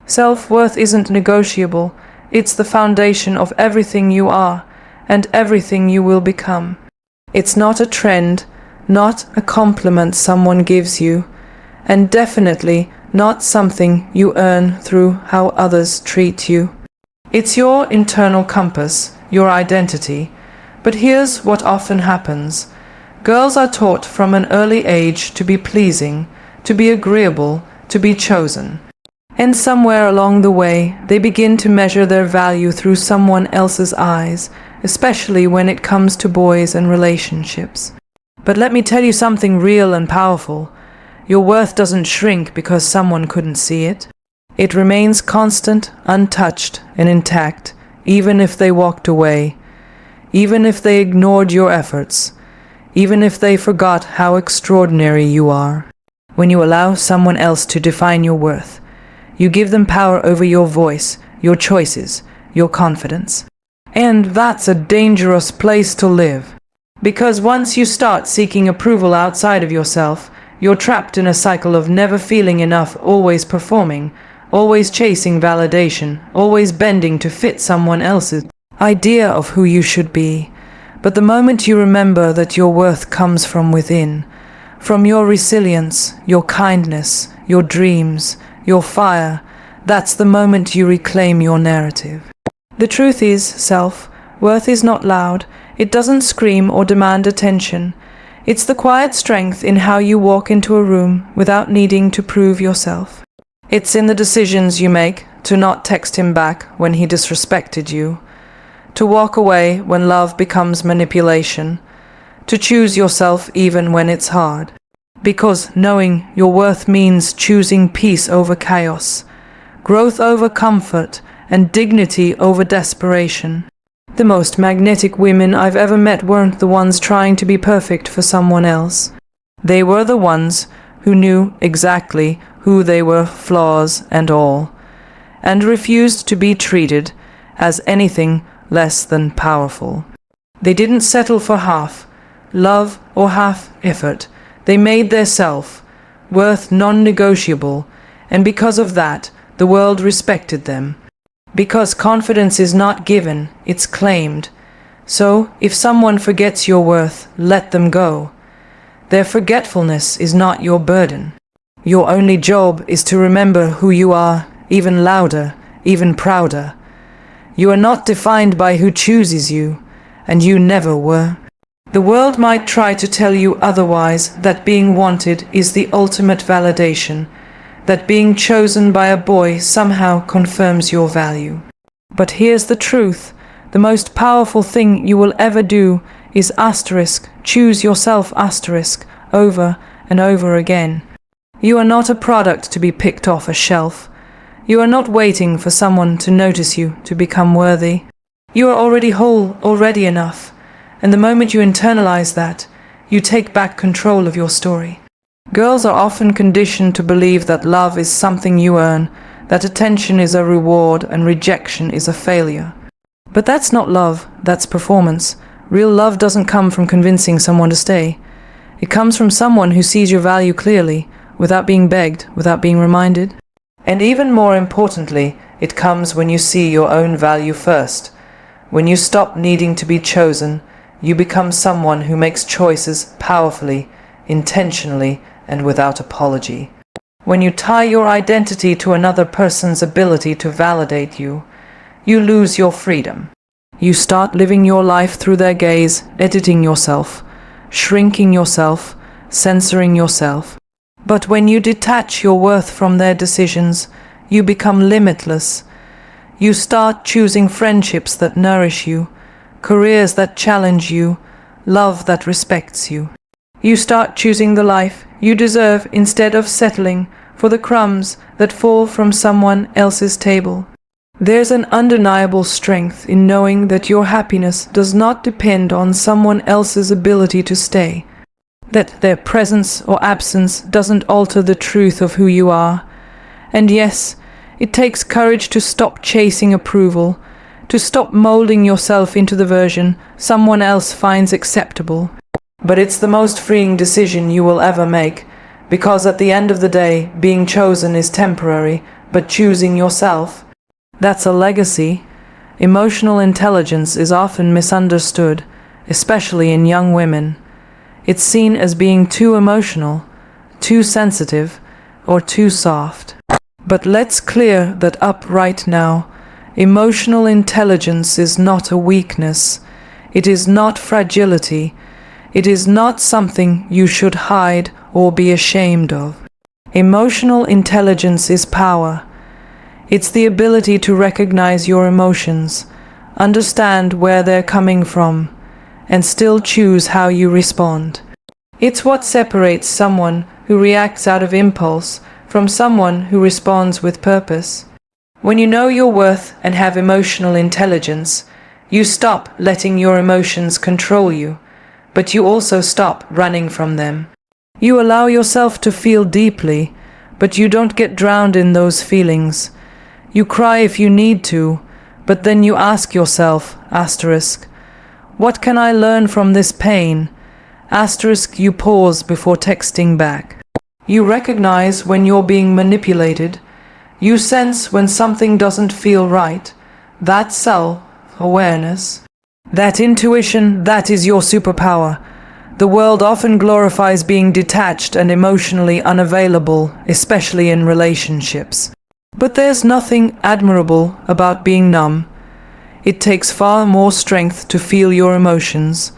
Self-worth isn't negotiable. It's the foundation of everything you are and everything you will become. It's not a trend, not a compliment someone gives you, and definitely not something you earn through how others treat you. It's your internal compass, your identity. But here's what often happens. Girls are taught from an early age to be pleasing, to be agreeable, to be chosen. And somewhere along the way, they begin to measure their value through someone else's eyes, especially when it comes to boys and relationships. But let me tell you something real and powerful. Your worth doesn't shrink because someone couldn't see it. It remains constant, untouched, and intact, even if they walked away, even if they ignored your efforts, even if they forgot how extraordinary you are. When you allow someone else to define your worth, you give them power over your voice, your choices, your confidence. And that's a dangerous place to live. Because once you start seeking approval outside of yourself, you're trapped in a cycle of never feeling enough, always performing, always chasing validation, always bending to fit someone else's idea of who you should be. But the moment you remember that your worth comes from within, from your resilience, your kindness, your dreams, your fire, that's the moment you reclaim your narrative. The truth is, self-worth is not loud. It doesn't scream or demand attention. It's the quiet strength in how you walk into a room without needing to prove yourself. It's in the decisions you make to not text him back when he disrespected you, to walk away when love becomes manipulation, to choose yourself even when it's hard. Because knowing your worth means choosing peace over chaos, growth over comfort, and dignity over desperation. The most magnetic women I've ever met weren't the ones trying to be perfect for someone else. They were the ones who knew exactly who they were, flaws and all, and refused to be treated as anything less than powerful. They didn't settle for half love or half effort. They made their self-worth non-negotiable, and because of that, the world respected them. Because confidence is not given, it's claimed. So, if someone forgets your worth, let them go. Their forgetfulness is not your burden. Your only job is to remember who you are, even louder, even prouder. You are not defined by who chooses you, and you never were. The world might try to tell you otherwise, that being wanted is the ultimate validation, that being chosen by a boy somehow confirms your value. But here's the truth. The most powerful thing you will ever do is choose yourself over and over again. You are not a product to be picked off a shelf. You are not waiting for someone to notice you to become worthy. You are already whole, already enough. And the moment you internalize that, you take back control of your story. Girls are often conditioned to believe that love is something you earn, that attention is a reward and rejection is a failure. But that's not love, that's performance. Real love doesn't come from convincing someone to stay. It comes from someone who sees your value clearly, without being begged, without being reminded. And even more importantly, it comes when you see your own value first. When you stop needing to be chosen, you become someone who makes choices powerfully, intentionally, and without apology. When you tie your identity to another person's ability to validate you, you lose your freedom. You start living your life through their gaze, editing yourself, shrinking yourself, censoring yourself. But when you detach your worth from their decisions, you become limitless. You start choosing friendships that nourish you, careers that challenge you, love that respects you. You start choosing the life you deserve instead of settling for the crumbs that fall from someone else's table. There's an undeniable strength in knowing that your happiness does not depend on someone else's ability to stay, that their presence or absence doesn't alter the truth of who you are. And yes, it takes courage to stop chasing approval, to stop molding yourself into the version someone else finds acceptable. But it's the most freeing decision you will ever make, because at the end of the day, being chosen is temporary, but choosing yourself. That's a legacy. Emotional intelligence is often misunderstood, especially in young women. It's seen as being too emotional, too sensitive, or too soft. But let's clear that up right now. Emotional intelligence is not a weakness. It is not fragility. It is not something you should hide or be ashamed of. Emotional intelligence is power. It's the ability to recognize your emotions, understand where they're coming from, and still choose how you respond. It's what separates someone who reacts out of impulse from someone who responds with purpose. When you know your worth and have emotional intelligence, you stop letting your emotions control you, but you also stop running from them. You allow yourself to feel deeply, but you don't get drowned in those feelings. You cry if you need to, but then you ask yourself, what can I learn from this pain? You pause before texting back. You recognize when you're being manipulated. You sense when something doesn't feel right. That self-awareness, that intuition, that is your superpower. The world often glorifies being detached and emotionally unavailable, especially in relationships. But there's nothing admirable about being numb. It takes far more strength to feel your emotions,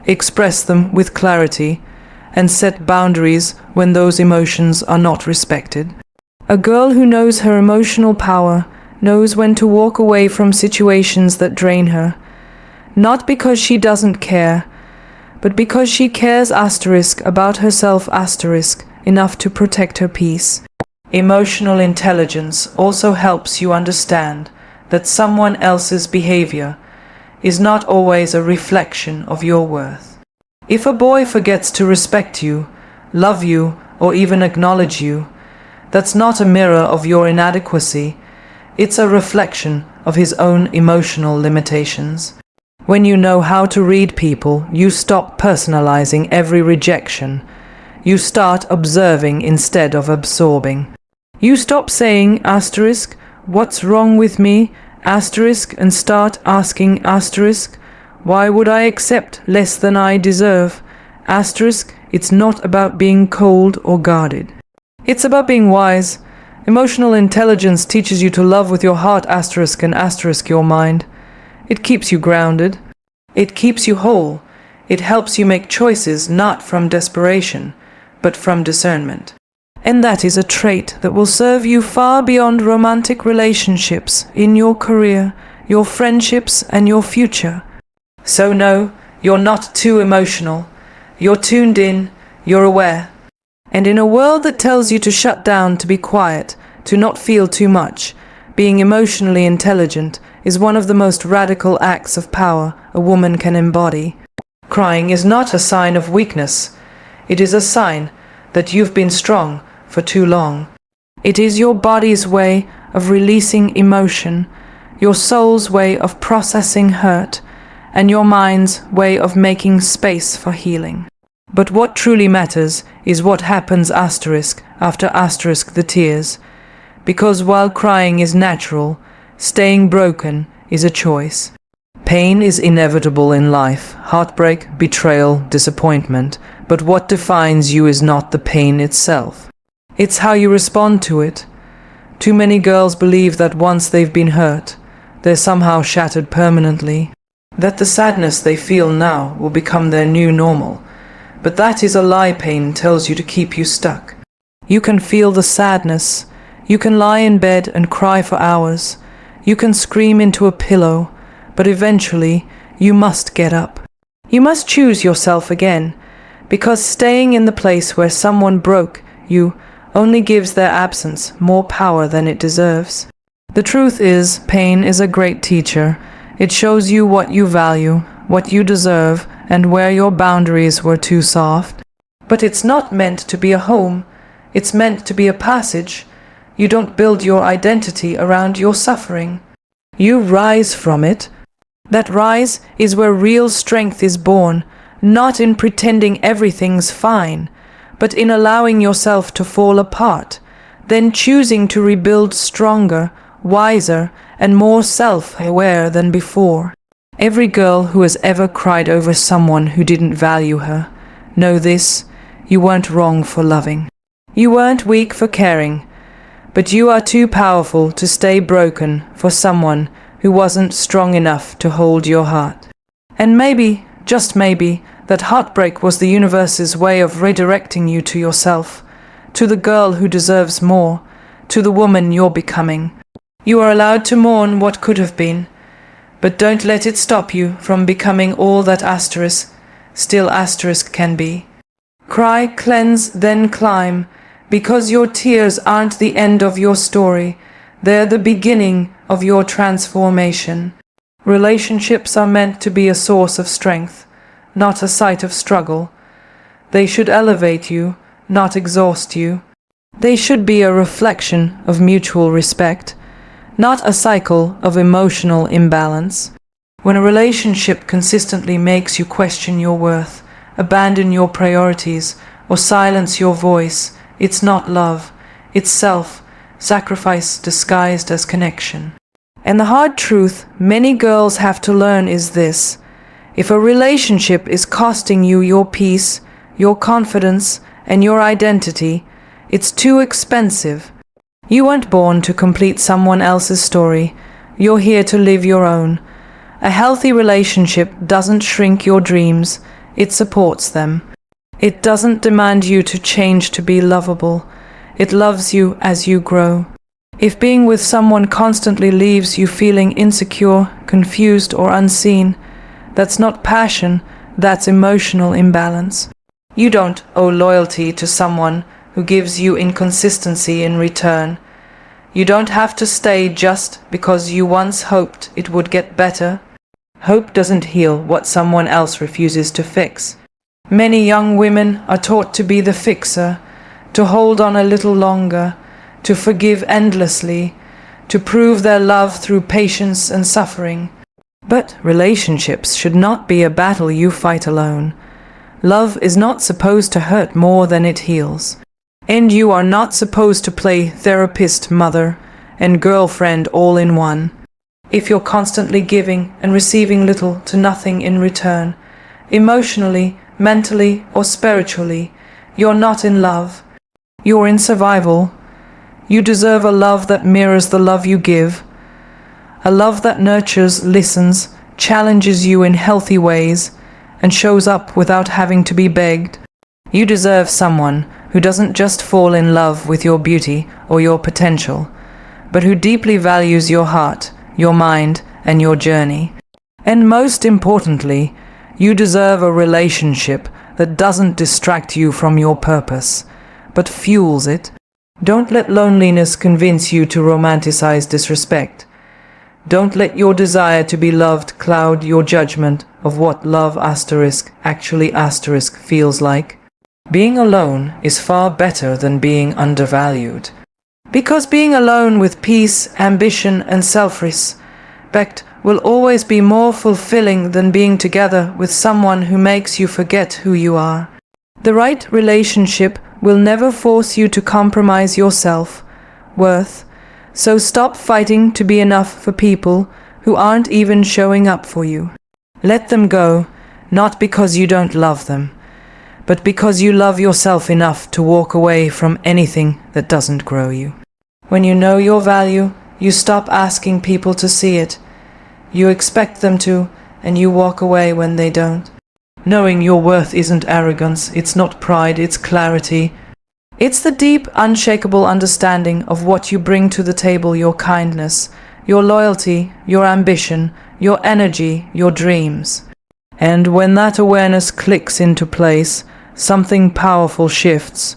express them with clarity, and set boundaries when those emotions are not respected. A girl who knows her emotional power knows when to walk away from situations that drain her, not because she doesn't care, but because she cares about herself enough to protect her peace. Emotional intelligence also helps you understand that someone else's behavior is not always a reflection of your worth. If a boy forgets to respect you, love you, or even acknowledge you, that's not a mirror of your inadequacy. It's a reflection of his own emotional limitations. When you know how to read people, you stop personalizing every rejection. You start observing instead of absorbing. You stop saying what's wrong with me, and start asking why would I accept less than I deserve? It's not about being cold or guarded. It's about being wise. Emotional intelligence teaches you to love with your heart and your mind. It keeps you grounded. It keeps you whole. It helps you make choices not from desperation, but from discernment. And that is a trait that will serve you far beyond romantic relationships, in your career, your friendships, and your future. So no, you're not too emotional. You're tuned in, you're aware. And in a world that tells you to shut down, to be quiet, to not feel too much, being emotionally intelligent is one of the most radical acts of power a woman can embody. Crying is not a sign of weakness. It is a sign that you've been strong for too long. It is your body's way of releasing emotion, your soul's way of processing hurt, and your mind's way of making space for healing. But what truly matters is what happens after the tears. Because while crying is natural, staying broken is a choice. Pain is inevitable in life, heartbreak, betrayal, disappointment, but what defines you is not the pain itself. It's how you respond to it. Too many girls believe that once they've been hurt, they're somehow shattered permanently, that the sadness they feel now will become their new normal. But that is a lie. Pain tells you to keep you stuck. You can feel the sadness. You can lie in bed and cry for hours. You can scream into a pillow, but eventually you must get up. You must choose yourself again, because staying in the place where someone broke you only gives their absence more power than it deserves. The truth is, pain is a great teacher. It shows you what you value, what you deserve, and where your boundaries were too soft. But it's not meant to be a home. It's meant to be a passage. You don't build your identity around your suffering. You rise from it. That rise is where real strength is born, not in pretending everything's fine, but in allowing yourself to fall apart. then choosing to rebuild stronger, wiser, and more self-aware than before. Every girl who has ever cried over someone who didn't value her, know this: you weren't wrong for loving. You weren't weak for caring, but you are too powerful to stay broken for someone who wasn't strong enough to hold your heart. And maybe, just maybe, that heartbreak was the universe's way of redirecting you to yourself, to the girl who deserves more, to the woman you're becoming. You are allowed to mourn what could have been, but don't let it stop you from becoming all that still asterisk can be. Cry, cleanse, then climb, because your tears aren't the end of your story, they're the beginning of your transformation. Relationships are meant to be a source of strength, not a site of struggle. They should elevate you, not exhaust you. They should be a reflection of mutual respect, not a cycle of emotional imbalance. When a relationship consistently makes you question your worth, abandon your priorities, or silence your voice, it's not love, it's self-sacrifice disguised as connection. And the hard truth many girls have to learn is this: if a relationship is costing you your peace, your confidence, and your identity, it's too expensive. You weren't born to complete someone else's story. You're here to live your own. A healthy relationship doesn't shrink your dreams, it supports them. It doesn't demand you to change to be lovable. It loves you as you grow. If being with someone constantly leaves you feeling insecure, confused, or unseen, that's not passion, that's emotional imbalance. You don't owe loyalty to someone who gives you inconsistency in return. You don't have to stay just because you once hoped it would get better. Hope doesn't heal what someone else refuses to fix. Many young women are taught to be the fixer, to hold on a little longer, to forgive endlessly, to prove their love through patience and suffering. But relationships should not be a battle you fight alone. Love is not supposed to hurt more than it heals. And you are not supposed to play therapist, mother, and girlfriend all in one. If you're constantly giving and receiving little to nothing in return, emotionally, mentally, or spiritually, you're not in love. You're in survival. You deserve a love that mirrors the love you give, a love that nurtures, listens, challenges you in healthy ways, and shows up without having to be begged. You deserve someone who doesn't just fall in love with your beauty or your potential, but who deeply values your heart, your mind, and your journey. And most importantly, you deserve a relationship that doesn't distract you from your purpose, but fuels it. Don't let loneliness convince you to romanticize disrespect. Don't let your desire to be loved cloud your judgment of what love actually feels like. Being alone is far better than being undervalued. Because being alone with peace, ambition, and self-respect will always be more fulfilling than being together with someone who makes you forget who you are. The right relationship will never force you to compromise your self-worth, so stop fighting to be enough for people who aren't even showing up for you. Let them go, not because you don't love them, but because you love yourself enough to walk away from anything that doesn't grow you. When you know your value, you stop asking people to see it. You expect them to, and you walk away when they don't. Knowing your worth isn't arrogance, it's not pride, it's clarity. It's the deep, unshakable understanding of what you bring to the table: your kindness, your loyalty, your ambition, your energy, your dreams. And when that awareness clicks into place, something powerful shifts.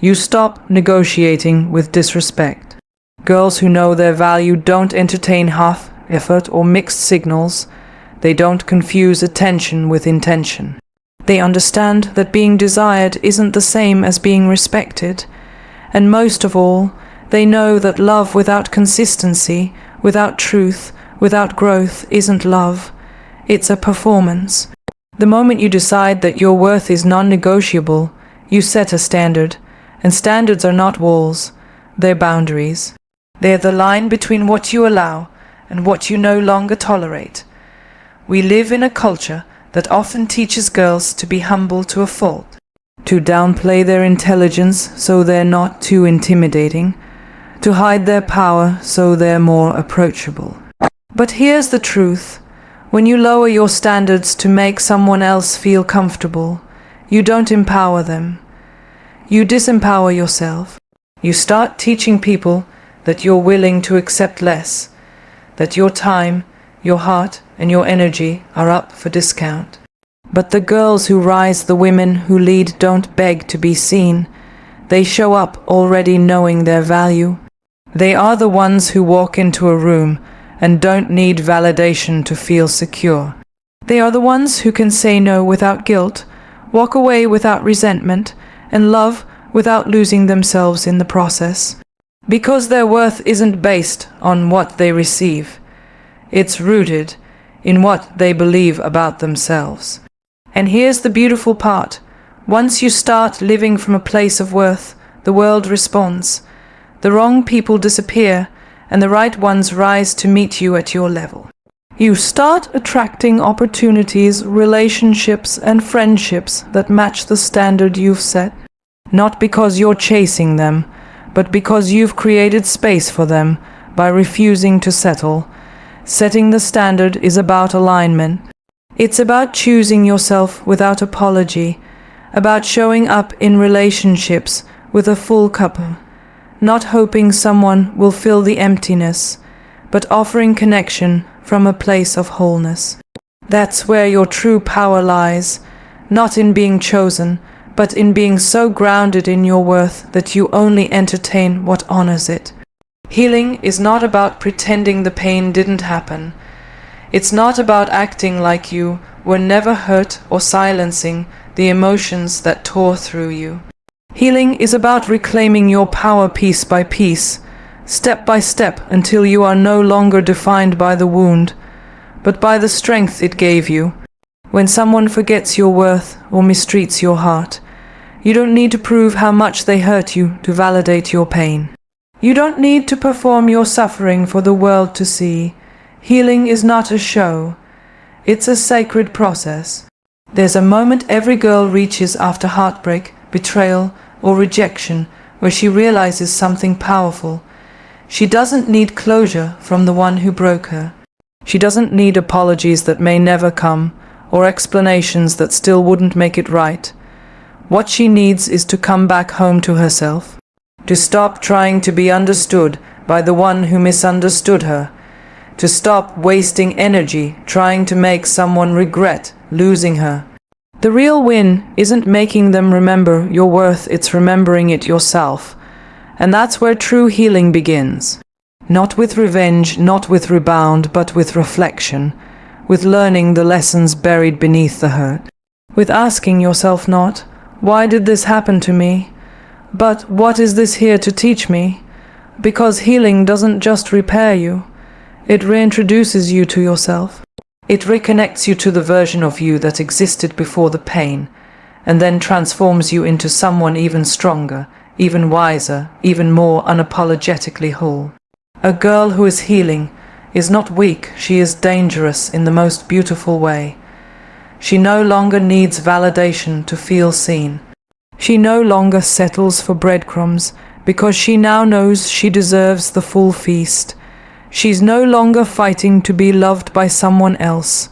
You stop negotiating with disrespect. Girls who know their value don't entertain half effort or mixed signals. They don't confuse attention with intention. They understand that being desired isn't the same as being respected. And most of all, they know that love without consistency, without truth, without growth isn't love. It's a performance. The moment you decide that your worth is non-negotiable, you set a standard. And standards are not walls. They're boundaries. They're the line between what you allow and what you no longer tolerate. We live in a culture that often teaches girls to be humble to a fault, to downplay their intelligence so they're not too intimidating, to hide their power so they're more approachable. But here's the truth. When you lower your standards to make someone else feel comfortable, you don't empower them. You disempower yourself. You start teaching people that you're willing to accept less, that your time, your heart, and your energy are up for discount. But the girls who rise, the women who lead, don't beg to be seen. They show up already knowing their value. They are the ones who walk into a room and don't need validation to feel secure. They are the ones who can say no without guilt, walk away without resentment, and love without losing themselves in the process. Because their worth isn't based on what they receive. It's rooted in what they believe about themselves. And here's the beautiful part. Once you start living from a place of worth, the world responds. The wrong people disappear, and the right ones rise to meet you at your level. You start attracting opportunities, relationships, and friendships that match the standard you've set. Not because you're chasing them, but because you've created space for them by refusing to settle. Setting the standard is about alignment. It's about choosing yourself without apology, about showing up in relationships with a full cup, not hoping someone will fill the emptiness, but offering connection from a place of wholeness. That's where your true power lies, not in being chosen, but in being so grounded in your worth that you only entertain what honors it. Healing is not about pretending the pain didn't happen. It's not about acting like you were never hurt or silencing the emotions that tore through you. Healing is about reclaiming your power piece by piece, step by step, until you are no longer defined by the wound, but by the strength it gave you. When someone forgets your worth or mistreats your heart, you don't need to prove how much they hurt you to validate your pain. You don't need to perform your suffering for the world to see. Healing is not a show. It's a sacred process. There's a moment every girl reaches after heartbreak, betrayal, or rejection where she realizes something powerful. She doesn't need closure from the one who broke her. She doesn't need apologies that may never come, or explanations that still wouldn't make it right. What she needs is to come back home to herself, to stop trying to be understood by the one who misunderstood her, to stop wasting energy trying to make someone regret losing her. The real win isn't making them remember your worth, it's remembering it yourself. And that's where true healing begins. Not with revenge, not with rebound, but with reflection, with learning the lessons buried beneath the hurt, with asking yourself not, why did this happen to me? But what is this here to teach me? Because healing doesn't just repair you, it reintroduces you to yourself. It reconnects you to the version of you that existed before the pain, and then transforms you into someone even stronger, even wiser, even more unapologetically whole. A girl who is healing is not weak, she is dangerous in the most beautiful way. She no longer needs validation to feel seen. She no longer settles for breadcrumbs because she now knows she deserves the full feast. She's no longer fighting to be loved by someone else.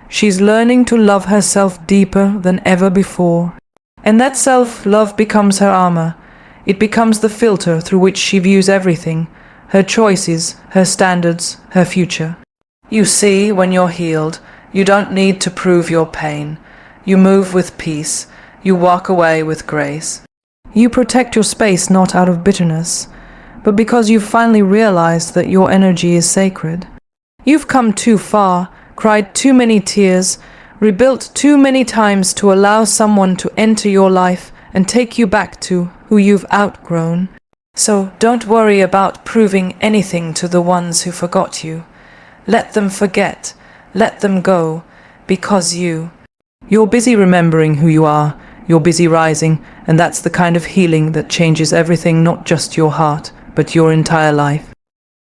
She's learning to love herself deeper than ever before. And that self-love becomes her armor. It becomes the filter through which she views everything, her choices, her standards, her future. You see, when you're healed, you don't need to prove your pain. You move with peace. You walk away with grace. You protect your space not out of bitterness, but because you've finally realized that your energy is sacred. You've come too far, cried too many tears, rebuilt too many times to allow someone to enter your life and take you back to who you've outgrown. So don't worry about proving anything to the ones who forgot you. Let them forget. Let them go. Because you're busy remembering who you are. You're busy rising, and that's the kind of healing that changes everything, not just your heart, but your entire life.